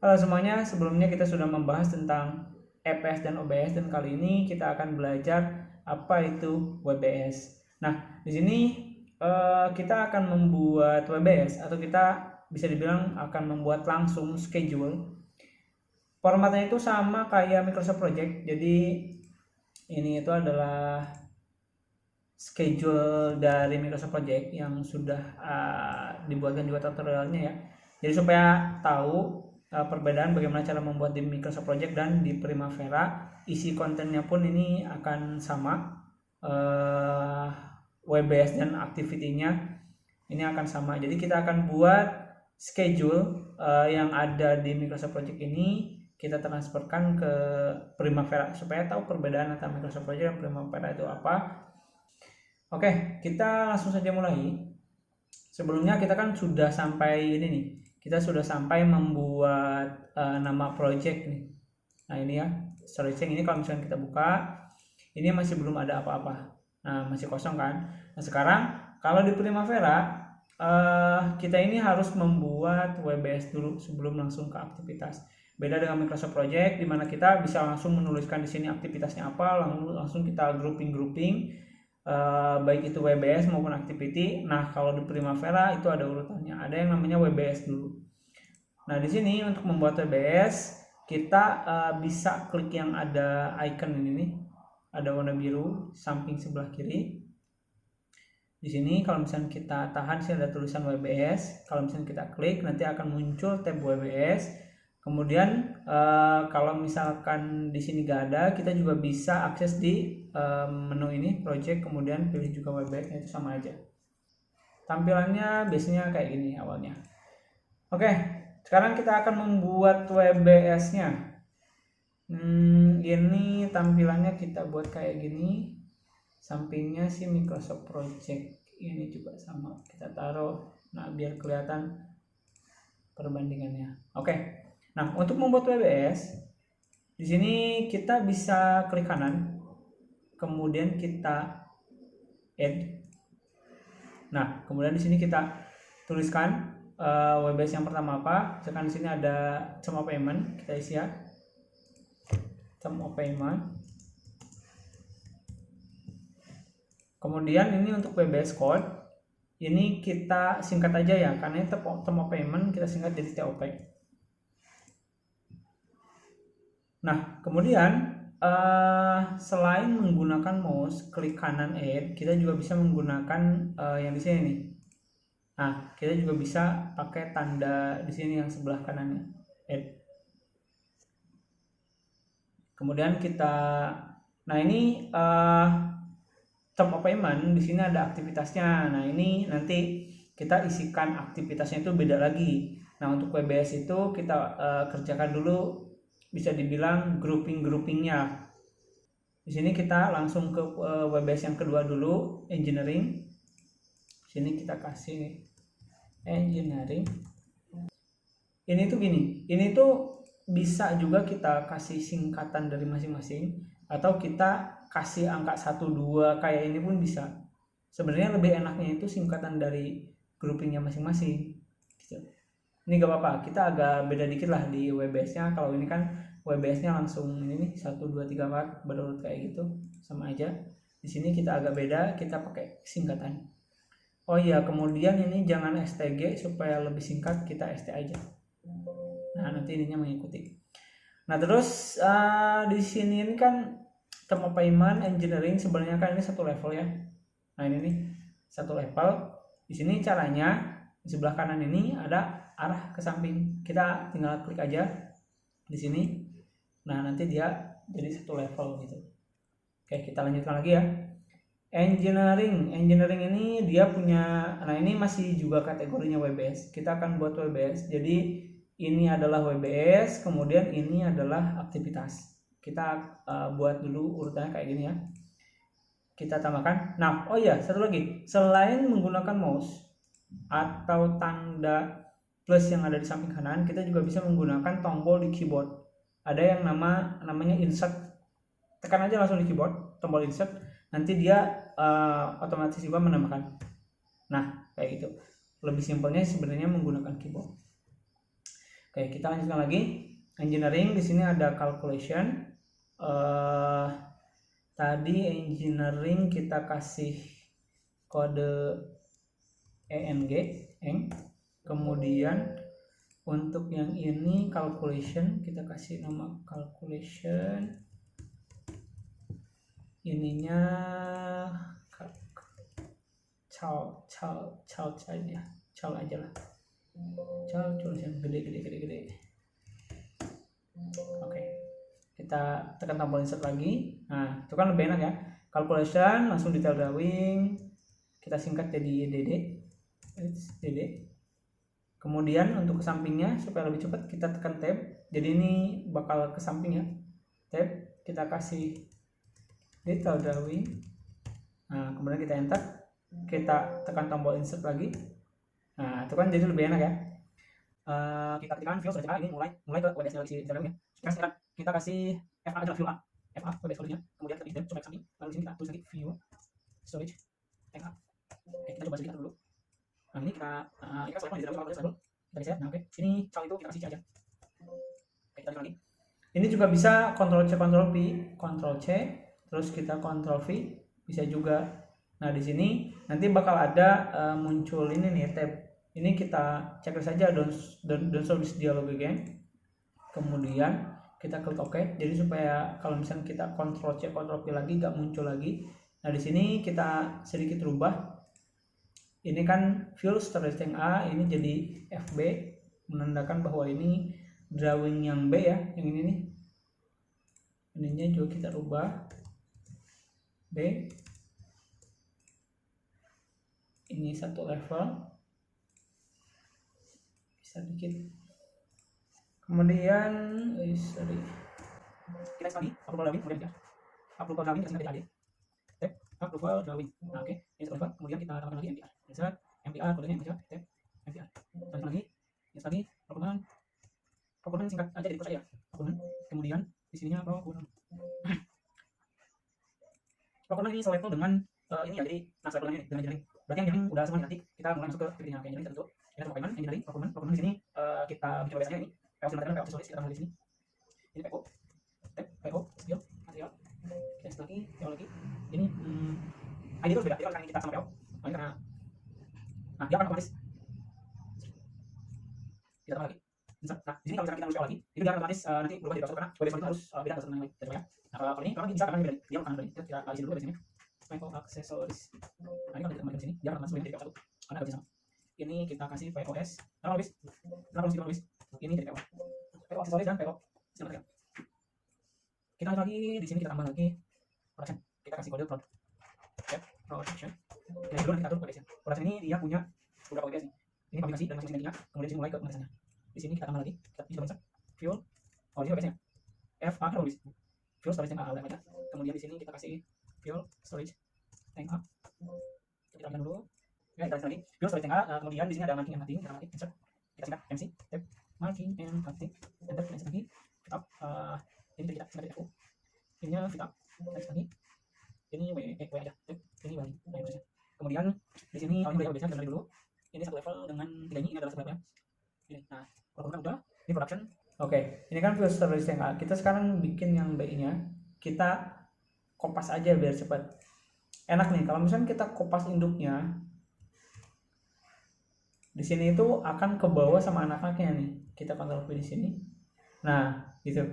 Halo semuanya, sebelumnya kita sudah membahas tentang EPS dan OBS dan kali ini kita akan belajar apa itu WBS. Nah, di sini kita akan membuat WBS atau kita bisa dibilang akan membuat langsung schedule. Formatnya itu sama kayak Microsoft Project. Jadi ini itu adalah schedule dari Microsoft Project yang sudah dibuatkan juga tutorialnya ya. Jadi supaya tahu perbedaan bagaimana cara membuat di Microsoft Project dan di Primavera, isi kontennya pun ini akan sama. WBS dan activity-nya ini akan sama. Jadi kita akan buat schedule yang ada di Microsoft Project ini kita transferkan ke Primavera supaya tahu perbedaan antara Microsoft Project dan Primavera itu apa. Oke, kita langsung saja mulai. Sebelumnya kita kan sudah sampai ini nih. Kita sudah sampai membuat nama project nih. Nah ini ya, storage ini kalau misalnya kita buka, ini masih belum ada apa-apa. Nah masih kosong kan. Nah sekarang kalau di Primavera kita ini harus membuat WBS dulu sebelum langsung ke aktivitas. Beda dengan Microsoft Project di mana kita bisa langsung menuliskan di sini aktivitasnya apa, langsung kita grouping baik itu WBS maupun activity. Nah kalau di Primavera itu ada urutannya, ada yang namanya WBS dulu. Nah di sini untuk membuat WBS kita bisa klik yang ada icon ini nih, ada warna biru samping sebelah kiri. Di sini kalau misalnya kita tahan sih ada tulisan WBS. Kalau misalnya kita klik nanti akan muncul tab WBS. Kemudian kalau misalkan di sini gak ada, kita juga bisa akses di menu ini project, kemudian pilih juga WBS, itu sama aja. Tampilannya biasanya kayak gini awalnya. Oke, sekarang kita akan membuat WBS-nya. Ini tampilannya kita buat kayak gini. Sampingnya sih Microsoft Project, ini juga sama kita taruh. Nah biar kelihatan perbandingannya. Oke. Nah, untuk membuat WBS, di sini kita bisa klik kanan, kemudian kita add. Nah, kemudian di sini kita tuliskan WBS yang pertama apa. Misalkan di sini ada term of payment, kita isi ya. Term of payment. Kemudian ini untuk WBS code, ini kita singkat aja ya, karena term of payment kita singkat jadi TOP. Nah, kemudian selain menggunakan mouse, klik kanan add, kita juga bisa menggunakan yang di sini nih. Nah, kita juga bisa pakai tanda di sini yang sebelah kanannya, add. Kemudian kita, nah ini term of payment di sini ada aktivitasnya. Nah, ini nanti kita isikan aktivitasnya itu beda lagi. Nah, untuk WBS itu kita kerjakan dulu, bisa dibilang groupingnya. Di sini kita langsung ke WBS yang kedua dulu, engineering. Sini kita kasih engineering. Ini tuh gini, ini tuh bisa juga kita kasih singkatan dari masing-masing atau kita kasih angka 1, 2 kayak ini pun bisa. Sebenarnya lebih enaknya itu singkatan dari groupingnya masing-masing gitu. Ini gak apa-apa, kita agak beda dikit lah di WBS-nya. Kalau ini kan WBS-nya langsung ini nih 1, 2, 3, 4 berurut kayak gitu, sama aja. Di sini kita agak beda, kita pakai singkatan. Oh iya, kemudian ini jangan STG supaya lebih singkat, kita ST aja. Nah, nanti ininya mengikuti. Nah, terus di sini ini kan term of payment engineering sebenarnya kan ini satu level ya. Nah, ini nih satu level. Di sini caranya di sebelah kanan ini ada arah ke samping. Kita tinggal klik aja di sini. Nah, nanti dia jadi satu level gitu. Oke, kita lanjutkan lagi ya. Engineering ini dia punya, nah ini masih juga kategorinya WBS. Kita akan buat WBS. Jadi ini adalah WBS, kemudian ini adalah aktivitas. Kita buat dulu urutannya kayak gini ya. Kita tambahkan. Nah, oh iya, satu lagi. Selain menggunakan mouse atau tanda plus yang ada di samping kanan, kita juga bisa menggunakan tombol di keyboard. Ada yang namanya insert. Tekan aja langsung di keyboard, tombol insert. Nanti dia otomatis juga menambahkan. Nah, kayak gitu. Lebih simpelnya sebenarnya menggunakan keyboard. Oke, kita lanjutkan lagi. Engineering, di sini ada calculation. Tadi engineering kita kasih kode ENG, kemudian untuk yang ini calculation kita kasih nama calculation, ininya cal aja lah, tulisan gede. Oke, kita tekan tombol insert lagi. Nah, itu kan lebih enak ya, calculation langsung detail drawing, kita singkat jadi DD. Kemudian untuk ke sampingnya supaya lebih cepat kita tekan tab, jadi ini bakal ke samping ya, tab, kita kasih detail drawing. Nah, kemudian kita enter, kita tekan tombol insert lagi. Nah, itu kan jadi lebih enak ya. Kita ketikkan view sudah ini mulai ke WBS isi drawing ya. Sekarang kita kasih FA aja, view A, FA WBS nya, kemudian kita tab coba ke samping, lalu di sini kita tulis lagi view storage FA. Oke, kita coba sedikit dulu. Nah, ini kita select di drawing, kita reset. Nah, oke, sini cal itu kita kasih C aja. Oke, kita lanjut lagi. Ini juga bisa Ctrl C Ctrl V, Ctrl C, terus kita Ctrl V, bisa juga. Nah, di sini nanti bakal ada muncul ini nih tab. Ini kita cek saja don't show this dialog again. Kemudian kita klik OK. Jadi supaya kalau misalnya kita Ctrl C Ctrl V lagi nggak muncul lagi. Nah, di sini kita sedikit rubah. Ini kan fill storage tank A, ini jadi FB, menandakan bahwa ini drawing yang B ya, yang ini nih. Ininya juga kita rubah B. Ini satu level. Bisa dikit. Kemudian kita sekali approval drawing, kemudian approval drawing kita singkat tab approval drawing. Nah, oke, ini sudah kemudian kita tambahkan lagi MPR. Insert MPR, kodenya MPR, tab MPR. Lanjut lagi, insert lagi proponent singkat aja jadi ya. Proponent. Kemudian di sininya proponent. Proponent ini select dengan ini ya, jadi select ini dengan engineering. Berarti yang engineering udah semua nanti kita mulai masuk ke titiknya kayak engineering tentu. Kita coba engineering, proponent di sini kita bikin biasanya ini PO silakan PO visualis kita taruh di sini. Ini PO, tab PO skill material. Kita lagi PO lagi. Ini ID itu beda, jadi kalau kita sama PO. Nah, ini karena dia akan otomatis kita tambah lagi. Nah, di sini kalau misalkan kita nulis PO lagi, itu dia akan otomatis nanti berubah jadi browser karena web itu harus beda dengan yang lain. Ya. Nah, kalau ini memang bisa karena beda. Dia akan beda. Kita isi dulu di sini. PO aksesoris. Nah, ini kalau kita kembali ke sini, dia akan otomatis menjadi PO 1 karena ada sama. Ini kita kasih POS. Kenapa lebih? Ini jadi PO aksesoris dan PO silakan. Kita lanjut lagi di sini, kita tambah lagi production. Kita kasih kode production. Nah, dulu kita atur WBS. Production ini dia punya beberapa WBS nih. Ini publikasi dan masing-masing gantinya. Kemudian di sini mulai ke pengetesannya. Di sini kita tambah lagi. Kita coba insert fuel. Oh, di sini WBS-nya. FA kan tulis. Fuel storage tank A udah aja. Kemudian di sini kita kasih fuel storage tank A. Kita ambil dulu. Ya, kita lagi. Fuel storage tank A. Kemudian di sini ada marking and cutting. Kita marking insert. Kita singkat MC tab marking and cutting. Enter kita lagi. Fit up. Ini kita singkat FO. Ininya fit up. Next lagi. Ini W aja. Ini balik. Nah, prosesnya. Kemudian di sini kalau ini udah biasa dari dulu. Ini satu level dengan tiga ini adalah satu level ya. Ini. Nah, kalau udah di production. Oke, ini kan fuel storage tank A. Kita sekarang bikin yang B-nya. Kita kopas aja biar cepat. Enak nih kalau misalnya kita kopas induknya. Di sini itu akan ke bawah sama anak-anaknya nih. Kita Ctrl V di sini. Nah, gitu.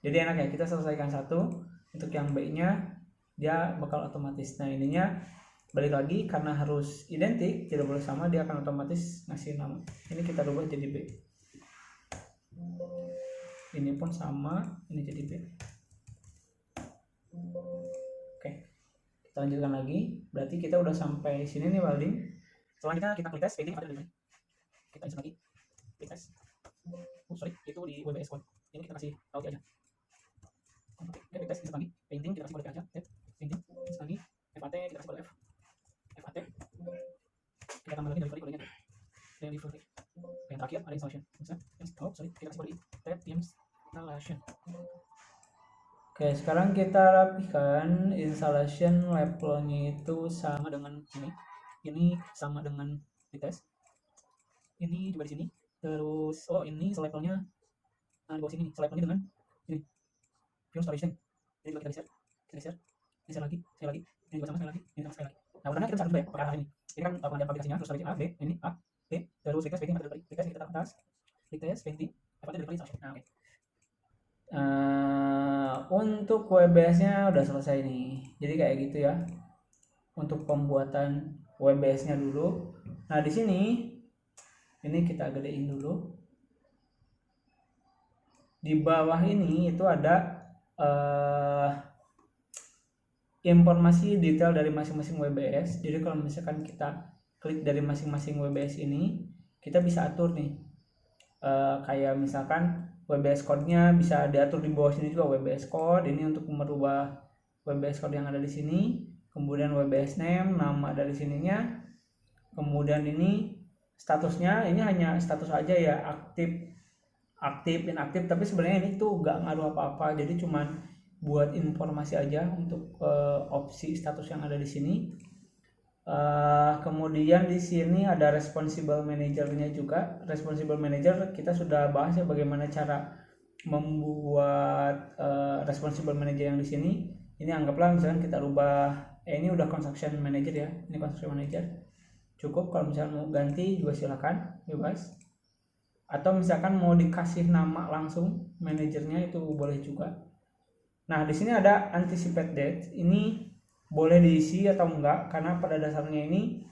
Jadi enak ya, kita selesaikan satu. Untuk yang B-nya dia bakal otomatis. Nah, ininya balik lagi karena harus identik, tidak boleh sama, dia akan otomatis ngasih nama. Ini kita rubah jadi B. Ini pun sama, ini jadi B. Oke. Kita lanjutkan lagi. Berarti kita udah sampai sini nih welding. Selanjutnya kita klik tes, painting ada di sini. Kita insert lagi. Klik tes. Sorry, itu di WBS code. Ini kita kasih audio aja. Oke, klik tes insert lagi. Painting kita kasih kode aja. Painting insert lagi. FAT kita kasih kode F. FAT. Kita tambah lagi dari kodenya. Delivery. Yang terakhir ada installation. Oh, sorry, kita kasih kode I. Tab installation. Oke, sekarang kita rapikan installation levelnya itu sama dengan ini. Ini sama dengan di tes. Ini juga di sini. Terus ini selevelnya di bawah sini nih, selevelnya dengan ini pure storation. Ini juga kita geser lagi, ini juga sama sekali lagi, ini sama sekali lagi. Nah, urutannya kita bisa juga ya pakai arah ini. Ini kan pengertian aplikasinya, terus storation A, B, ini A, B, terus request waiting delivery. Request kita taruh atas, request waiting, effortnya delivery instruction. Nah, oke. Untuk WBS-nya udah selesai nih. Jadi kayak gitu ya. Untuk pembuatan WBS-nya dulu. Nah, di sini ini kita gedein dulu. Di bawah ini itu ada informasi detail dari masing-masing WBS. Jadi kalau misalkan kita klik dari masing-masing WBS ini, kita bisa atur nih. Kayak misalkan WBS code-nya bisa diatur di bawah sini juga, WBS code ini untuk merubah WBS code yang ada di sini. Kemudian WBS name, nama dari sininya. Kemudian ini statusnya, ini hanya status aja ya, aktif, inaktif, tapi sebenarnya ini tuh nggak ngaruh apa-apa. Jadi cuman buat informasi aja untuk opsi status yang ada di sini. Kemudian di sini ada responsible manager-nya juga. Responsible manager kita sudah bahas ya bagaimana cara membuat responsible manager yang di sini. Ini anggaplah misalkan kita rubah ini udah construction manager ya. Ini construction manager. Cukup, kalau misalkan mau ganti juga silakan, bebas. Atau misalkan mau dikasih nama langsung manajernya itu boleh juga. Nah, di sini ada anticipate date. Ini boleh diisi atau enggak, karena pada dasarnya ini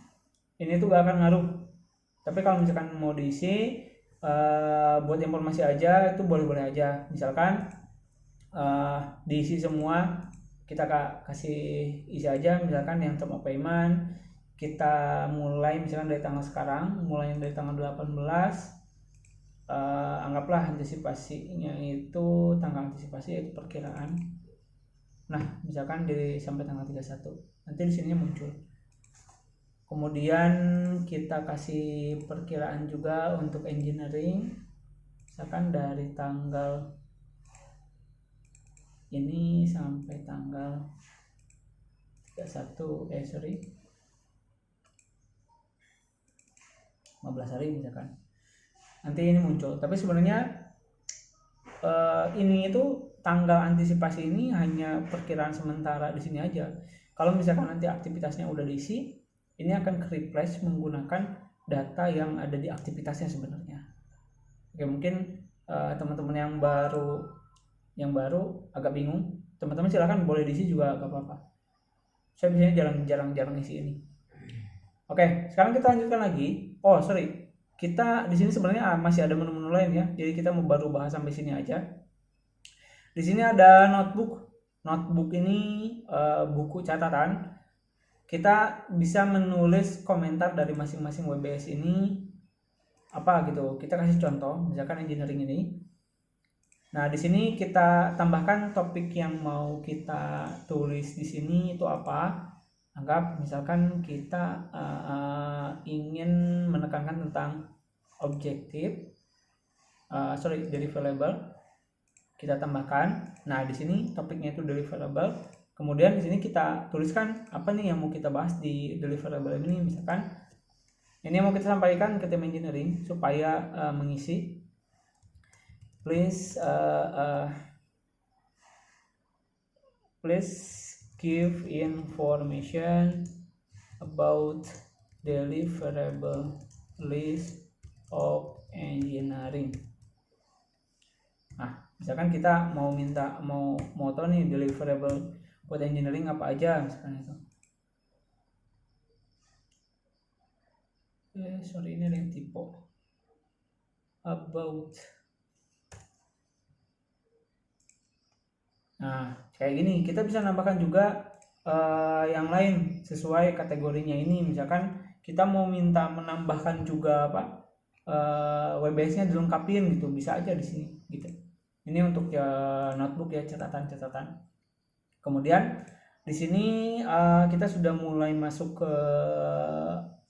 tuh gak akan ngaruh. Tapi kalau misalkan mau diisi buat informasi aja, itu boleh-boleh aja. Misalkan diisi semua, kita kasih isi aja. Misalkan yang term of payment kita mulai misalkan dari tanggal sekarang, mulai dari tanggal 18, anggaplah antisipasinya itu tanggal antisipasi itu perkiraan. Nah, misalkan sampai tanggal 31. Nanti di sini muncul. Kemudian kita kasih perkiraan juga untuk engineering. Misalkan dari tanggal ini sampai tanggal 15 hari misalkan. Nanti ini muncul. Tapi sebenarnya ini itu tanggal antisipasi ini hanya perkiraan sementara di sini aja. Kalau misalkan nanti aktivitasnya udah diisi, ini akan ke-replace menggunakan data yang ada di aktivitasnya sebenarnya. Oke, mungkin teman-teman yang baru agak bingung, teman-teman silakan boleh diisi juga gak apa-apa. Saya biasanya jarang isi ini. Oke, sekarang kita lanjutkan lagi. Kita di sini sebenarnya masih ada menu-menu lain ya. Jadi kita mau baru bahas sampai sini aja. Di sini ada notebook. Notebook ini buku catatan. Kita bisa menulis komentar dari masing-masing WBS ini apa gitu. Kita kasih contoh, misalkan engineering ini. Nah, di sini kita tambahkan topik yang mau kita tulis di sini itu apa. Anggap misalkan kita ingin menekankan tentang objektif, deliverable. Kita tambahkan. Nah, di sini topiknya itu deliverable. Kemudian di sini kita tuliskan apa nih yang mau kita bahas di deliverable ini. Misalkan ini yang mau kita sampaikan ke tim engineering supaya mengisi. Please give information about deliverable list of engineering. Nah, misalkan kita mau tahu nih deliverable buat engineering apa aja misalkan itu. Ini ada yang typo. About. Nah, kayak gini kita bisa nambahkan juga yang lain sesuai kategorinya ini. Misalkan kita mau minta menambahkan juga WBS-nya dilengkapin gitu, bisa aja di sini gitu. Ini untuk notebook ya, catatan-catatan. Kemudian di sini kita sudah mulai masuk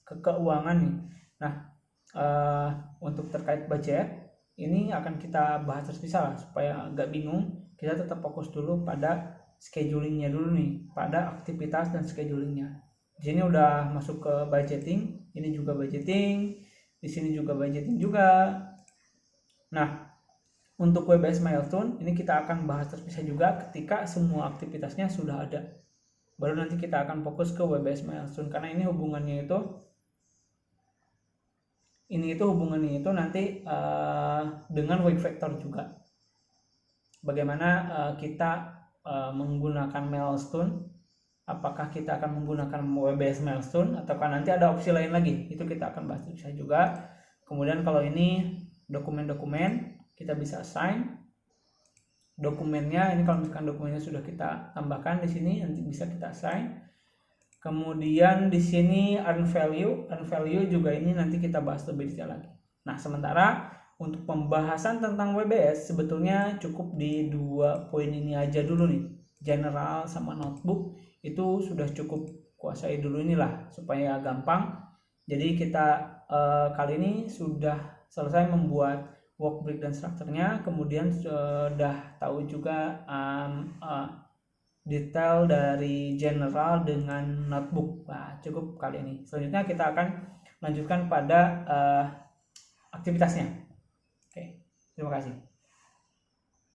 ke keuangan nih. Nah, untuk terkait budget ini akan kita bahas terpisah lah supaya nggak bingung. Kita tetap fokus dulu pada schedulingnya dulu nih, pada aktivitas dan schedulingnya. Di sini udah masuk ke budgeting, ini juga budgeting, di sini juga budgeting juga. Nah, untuk WBS milestone ini kita akan bahas terpisah juga ketika semua aktivitasnya sudah ada. Baru nanti kita akan fokus ke WBS milestone karena ini hubungannya itu nanti dengan weight factor juga. Bagaimana kita menggunakan milestone, apakah kita akan menggunakan WBS milestone ataukah nanti ada opsi lain lagi, itu kita akan bahas terpisah juga. Kemudian kalau ini dokumen-dokumen kita bisa assign dokumennya. Ini kalau misalkan dokumennya sudah kita tambahkan di sini nanti bisa kita assign. Kemudian di sini earn value juga ini nanti kita bahas lebih detail lagi. Nah, sementara untuk pembahasan tentang WBS sebetulnya cukup di 2 poin ini aja dulu nih. General sama notebook itu sudah cukup kuasai dulu inilah supaya gampang. Jadi kita kali ini sudah selesai membuat work breakdown strukturnya, kemudian sudah tahu juga detail dari general dengan notebook. Nah, cukup kali ini. Selanjutnya kita akan lanjutkan pada aktivitasnya. Oke, terima kasih.